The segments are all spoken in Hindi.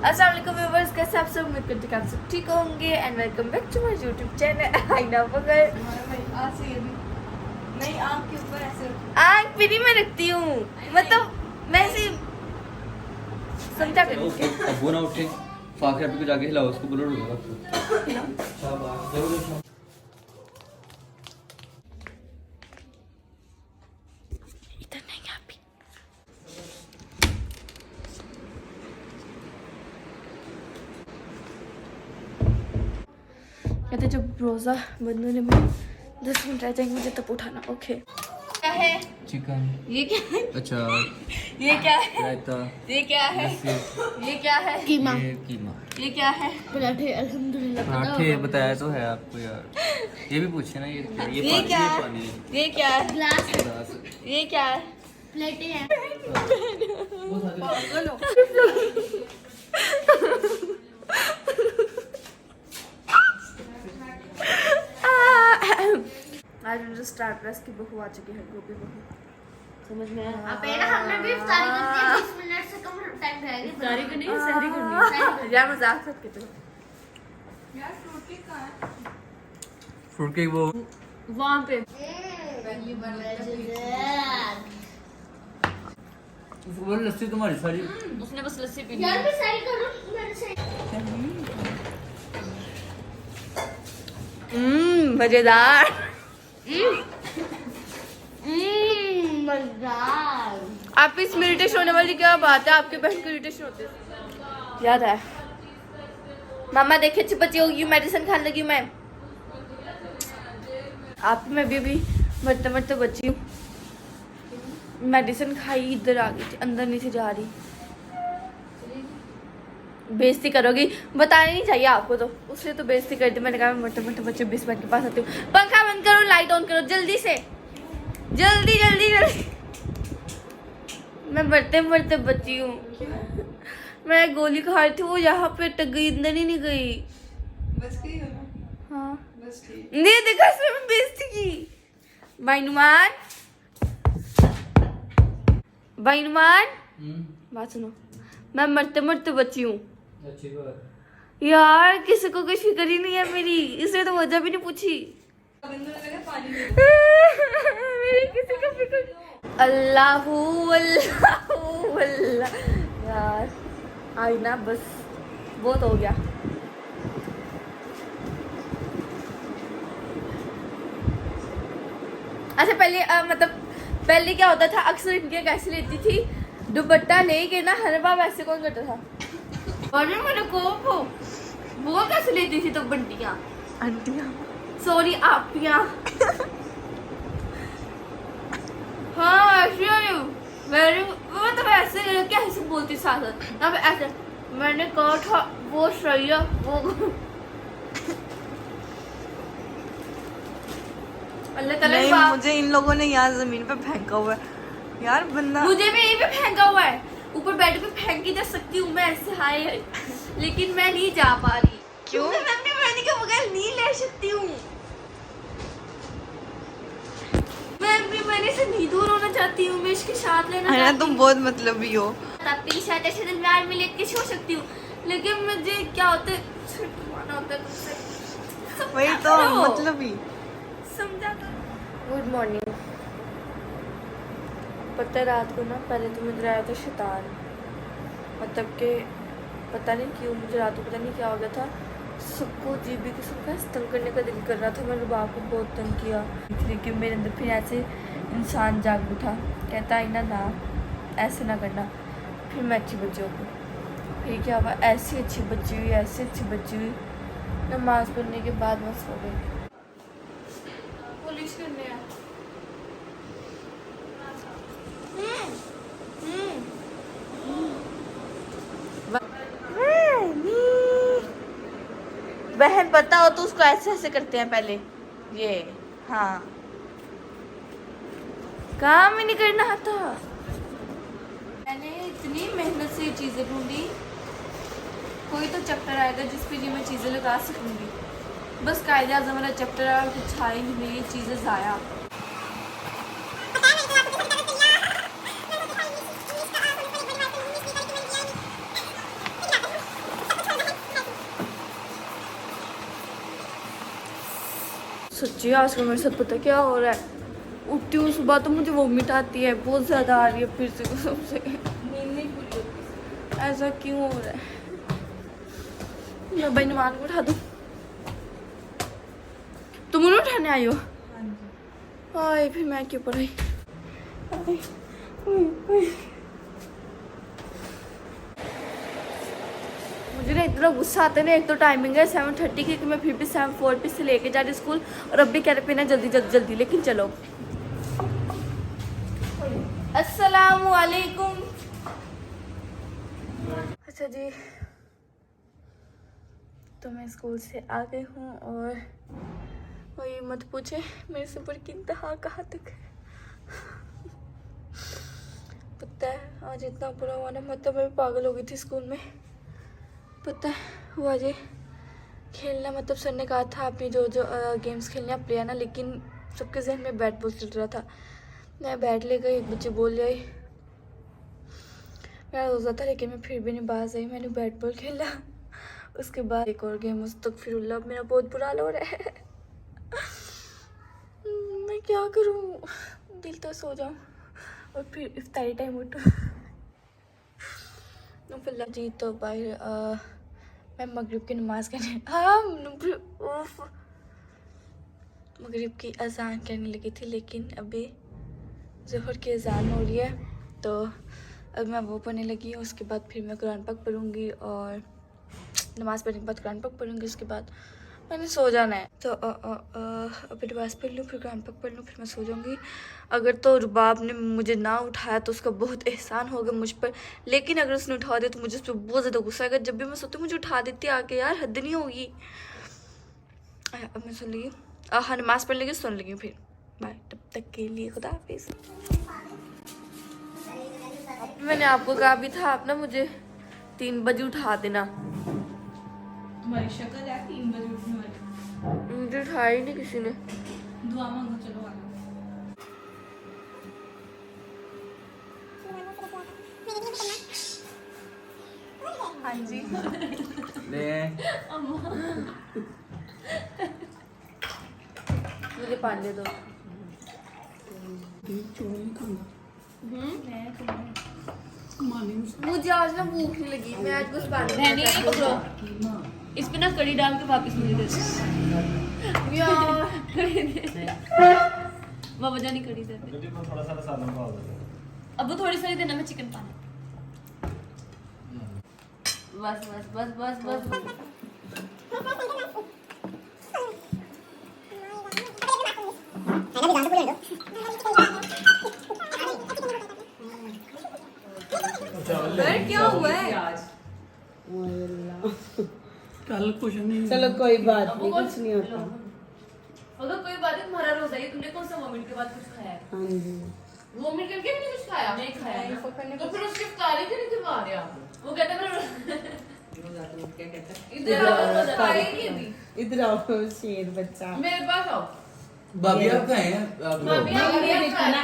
अस्सलाम वालेकुम व्यूअर्स, कैसे आप सब? उम्मीद करती हूँ आप सब ठीक होंगे and welcome back to my YouTube channel आईना पकड़। नहीं आँख के ऊपर ऐसे आँख भी नहीं मैं रखती हूँ, मतलब मैं ऐसे समझा कर अब ना उठे फाखर अभी को जाके हिलाओ, उसको बोलो रुको शाबाश जरूर। इधर नहीं यहाँ पे। कहते जब रोजा बंद होने में 10 मिनट रह जाएंगे मुझे तब उठाना। ओके क्या है? चिकन। ये क्या है? अच्छा ये क्या है? रायता। ये क्या है? ये क्या है? कीमा। ये कीमा। ये क्या है? पराठे अल्हम्दुलिल्लाह पराठे बताया तो है आपको यार, ये भी पूछे ना। ये ये क्या है? पानी है। ये क्या है? Glass glass. ये क्या है? प्लेटें हैं। आज मुझे स्टार प्लस की बहू आ चुकी है, गोभी बहू। समझ में आया? अब है ना, हमने भी इफ्तारी करनी है, 20 मिनट से कम टाइम रहेगा। इफ्तारी करनी है, सहरी करनी है। यार मजाक करके तो यार फ्रूट केक कहाँ है? फ्रूट केक वो वहाँ पे लस्सी तुम्हारी सारी। उसने बस लस्सी पीनी यार है। मैं सारी करूँ मेरे से। मजेदार। मजेदार। आप इस इरिटेशन होने वाली क्या बात है? आपके बहन को इरिटेशन होते है, याद है? मामा देखे अच्छी बच्ची होगी, मेडिसिन खाने लगी मैं। आप मैं भी मरते मरते बची हूँ। मेडिसिन खाई इधर आ गई थी, अंदर नहीं से जा रही। बेइज्जती करोगी? बताना नहीं चाहिए आपको, तो उससे तो बेइज्जती कर दी। मैंने कहा मैं मरते मरते बच्चे 20 मिनट के पास आती हूँ। पंखा बंद करो, लाइट ऑन करो जल्दी से, जल्दी जल्दी जल्दी। मैं मरते मरते बची हूँ। मैं गोली खा रही थी, वो यहाँ पे अटक गई, अंदर ही नहीं गई। बस गई हो ना? हाँ बस ठीक। नहीं देखा, इसमें मैं बेइज्जती की। बाइनुमान बाइनुमान बात सुनो, मैं मरते मरते बची हूँ अच्छी बात। यार। किसी को कोई फिक्र ही नहीं है मेरी, इसलिए तो वजह भी नहीं पूछी। मेरी किसी को फिक्र नहीं। अल्लाहू अल्लाहू अल्लाह। यार आई ना, बस बहुत हो गया। अच्छा पहले मतलब पहले क्या होता था, अक्सर इनके कैसे लेती थी, दुपट्टा लेके ना हर बार वैसे कौन करता था? और मेरे को वो कैसे लेती थी तो बंटियां आंटियां, सॉरी आपियां। हाँ मेरे वो तो वैसे कैसे बोलती साथ अब ऐसे। मैंने कहा था वो सही है वो। अल्लाह ताला नहीं, मुझे इन लोगों ने यहाँ जमीन पे फेंका हुआ है यार। बंदा मुझे भी यहीं पे फेंका हुआ है, ऊपर बेड पे फेंक के जा सकती हूँ मैं ऐसे हाय, लेकिन मैं नहीं जा पा रही। क्यों? मैं अपने बहन के बगैर नहीं ले सकती हूँ। मैं अपनी बहन से नहीं दूर होना चाहती हूँ, मैं इसके साथ लेना है ना, चाहती तुम हूँ। बहुत मतलबी हो। तेरे साथ ऐसे दिन प्यार में लेके सो सकती हूँ, लेकिन मुझे क्या होता है, छुटवाना होता है तुमसे। वही तो मतलबी। समझा करो। Good morning. पता है रात को ना पहले तो मुझे आया था शैतान, मतलब कि पता नहीं क्यों मुझे रात को पता नहीं क्या हो गया था, सबको अजीब भी किस्म का तंग करने का दिल कर रहा था। मैंने बाप को बहुत तंग किया, लेकिन मेरे अंदर फिर ऐसे इंसान जाग उठा, कहता है ना ऐसे ना करना। फिर मैं अच्छी बच्ची हो गई। फिर क्या हुआ, ऐसी अच्छी बच्ची हुई, ऐसी अच्छी बच्ची हुई, नमाज पढ़ने के बाद मैं सो गई। पुलिस करने आ बहन पता हो तो उसको ऐसे ऐसे करते हैं पहले ये। हाँ काम ही नहीं करना आता। मैंने इतनी मेहनत से ये चीज़ें ढूंढी, कोई तो चैप्टर आएगा जिस पे ये मैं चीज़ें लगा सकूंगी। बस कायदे आज़म वाला चैप्टर आया और कुछ छाई नहीं, मेरी चीज़ें ज़ाया। सच्ची आज का मेरे साथ पता क्या हो रहा है, उठती हूँ सुबह तो मुझे वोमिट आती है, बहुत ज़्यादा आ रही है, फिर से कसम से नींद नहीं पूरी होती। ऐसा क्यों हो रहा है? मैं भाई नुमान को उठा दूँ? तुम उन्हें उठाने आई हो? आए फिर मैं क्यों पढ़ाई? मुझे ना इतना गुस्सा आता है ना, एक तो टाइमिंग है 7:30 की, कि मैं फिर भी 7:40 से लेके जा रही स्कूल, और अब भी कह रहे पे ना जल्दी जल्दी जल्दी, लेकिन चलो। अस्सलामु अलैकुम। अच्छा जी, तो मैं स्कूल से आ गई हूँ, और वही मत पूछे मेरे सफ़र की इंतहा कहाँ तक है। पता है आज इतना बुरा हुआ ना, मतलब मैं पागल हो गई थी स्कूल में। पता है हुआ जी, खेलना मतलब सर ने कहा था आपने जो जो गेम्स खेलने आप ले आना, लेकिन सबके जहन में बैट बॉल चल रहा था। मैं बैट ले गई, एक बच्चे बॉल ले आई, मेरा रोज़ा था लेकिन मैं फिर भी नहीं बाज आई, मैंने बैट बॉल खेला। उसके बाद एक और गेम, अस्तगफिरुल्लाह, अब मेरा बहुत बुरा हाल हो रहा है। मैं क्या करूँ, दिल तो सो जाऊँ और फिर इफ्तारी टाइम उठूँ। फिलहाल जी तो बाहर मैं मगरिब की नमाज करने मगरिब की अजान करने लगी थी, लेकिन अभी ज़ोहर की अजान हो रही है, तो अब मैं वो पढ़ने लगी हूँ। उसके बाद फिर मैं कुरान पाक पढ़ूँगी, और नमाज़ पढ़ने के बाद कुरान पाक पढ़ूँगी, उसके बाद मैंने सो जाना है। तो अभी नमाज़ पढ़ लूँ, फिर कुरान पाक पढ़ लूँ, फिर मैं सो जाऊँगी। अगर तो रुबाब ने मुझे ना उठाया तो उसका बहुत एहसान होगा मुझ पर, लेकिन अगर उसने उठा दिया तो मुझे उस पर बहुत ज़्यादा गुस्सा आएगा। जब भी मैं सोती हूँ मुझे उठा देती आके, यार हद नहीं होगी। अब मैं सुन लगी, हाँ नमाज़ पढ़ लेगी, सुन लगी, फिर बाय, तब तक के लिए खुदा हाफिज़। मैंने आपको कहा भी था, आप ना मुझे 3 बजे उठा देना। तुम्हारी शक्ल है 3 बजे उठने वाली। मुझे उठाया ही नहीं किसी ने। दुआ मांगो, चलो आगे। हाँ जी ले मुझे पानी दे दो। मुझे आज ना भूख नहीं लगी, मैं आज बस पानी पकड़ो, इस पे ना कड़ी डाल के वापस मुझे दे दो। बाबा जानी कड़ी दे दे। थोड़ा सा सालन पाव दे। अब वो थोड़ी सारी देना, मैं चिकन पानी। बस बस बस बस बस। क्या हुआ है आज? कल कुछ नहीं। चलो कोई बात नहीं, कुछ नहीं होता। अगर कोई बात है, तुम्हारा रोजा है, तुमने कौन सा वोमिट के बाद कुछ खाया है? हाँ जी, वोमिट करके भी नहीं कुछ खाया? नहीं खाया ना। तो फिर उसकी इफ्तारी क्यों नहीं करवा रहे आप? वो कहता है इधर आओ, रोजा खाया ही नहीं अभी। इधर आओ शेर बच्चा। मेरे पास आओ। भाभी आप कहाँ हैं? आप लोग? भाभी आप देखना।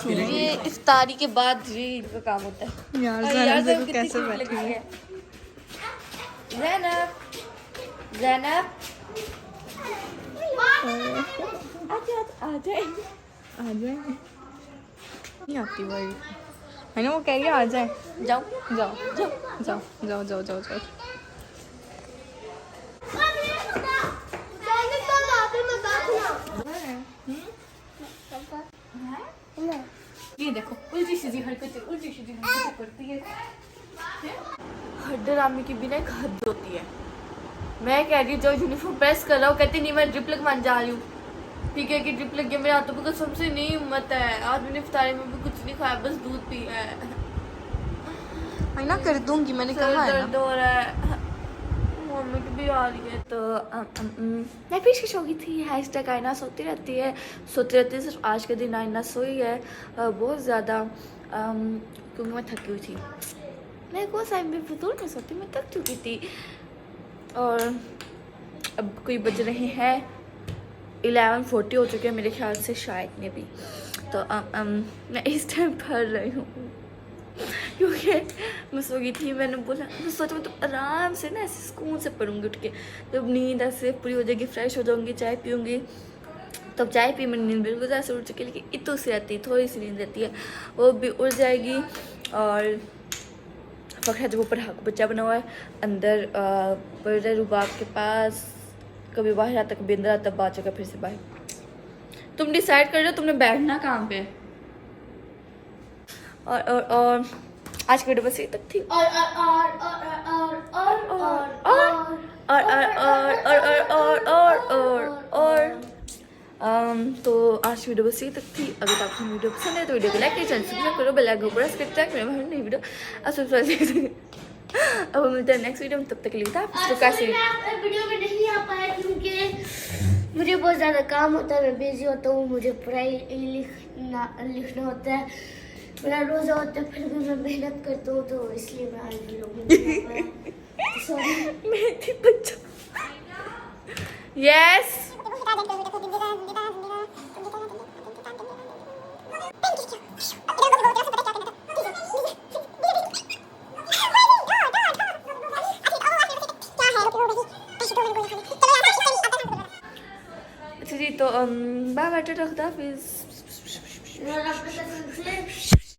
ये इफ्तारी के बाद जी इनका काम होता है। यार और ज़ैनब देखो कितनी कैसे भूख बैठी लगी है। है। ज़ैनब, ज़ैनब, आ जाए। आ जाए, नहीं आती भाई, है ना, वो कह रही है आ जाए। जाओ जाओ जाओ जाओ जाओ जाओ जाओ जाओ। ये देखो, उल्टी सीधी हरकतें करती है। हर ड्रामे की बिना एक हद होती है। मैं कह रही हूँ जो यूनिफॉर्म प्रेस कर रहा हूँ, कहती नहीं मैं ड्रिप लगवाने जा रही हूँ। ठीक है कि ड्रिप लग गया, मेरे हाथों पर कसम से नहीं हिम्मत है। आज मैंने इफ्तारी में भी कुछ नहीं खाया, बस दूध पिया है। है ना, कर दूंगी, मैंने कहा है दर्द ना। हो रहा है, मम्मी की भी आ रही है। तो मैं फिर से सो गई थी। हैशटैग आईना सोती रहती है, सिर्फ आज के दिन आईना सोई है बहुत ज़्यादा, क्योंकि मैं थकी हुई थी। मैं कौन सा भी फितूर में सोती, मैं थक चुकी थी। और अब कोई बज रहे हैं 11:40 हो चुके हैं मेरे ख्याल से शायद में भी। तो मैं इस टाइम पढ़ रही हूँ क्योंकि मैं सो गई थी। मैंने बोला, मैं सोचा मैं तो आराम से ना ऐसे सुकून से पढ़ूंगी उठ के, जब नींद ऐसे पूरी हो जाएगी, फ्रेश हो जाऊंगी, चाय पीऊँगी, तब चाय पी मेरी नींद बिल्कुल ऐसे उड़ चुकी है, लेकिन इतनी सी रहती है, थोड़ी सी नींद रहती है, वो भी उड़ जाएगी। और फखरा जब ऊपर हाक बच्चा बना हुआ है, अंदर पड़ रहा है रुबाब के पास, कभी बाहर आता कभी अंदर आता, बात जगह फिर से बाहर। तुम डिसाइड कर रहे हो तुमने बैठना कहाँ पे। और आज की वीडियो बस यही तक थी। तो आज की वीडियो बस यही तक थी। अगर आपको वीडियो पसंद है तो वीडियो को लाइक करें, चैनल सब्सक्राइब करो, बेल आइकन प्रेस करते हैं मेरे नई वीडियो अब मिलते हैं नेक्स्ट वीडियो में, तब तक के लिए था तो कैसे मैं वीडियो में नहीं आ पाया क्योंकि मुझे बहुत ज़्यादा काम होता है, मैं बिजी होता हूँ, मुझे पढ़ाई लिखना होता है, मेरा रोज़ा होता है, फिर भी मैं मेहनत करता हूँ, तो इसलिए मैं आज वीडियो में नहीं आ पाया। सॉरी। मेहंदी बच्चा। यस अच्छा जी, तो बाय बाय, टाटा, खुदा हाफिज़। मैं आपके साथ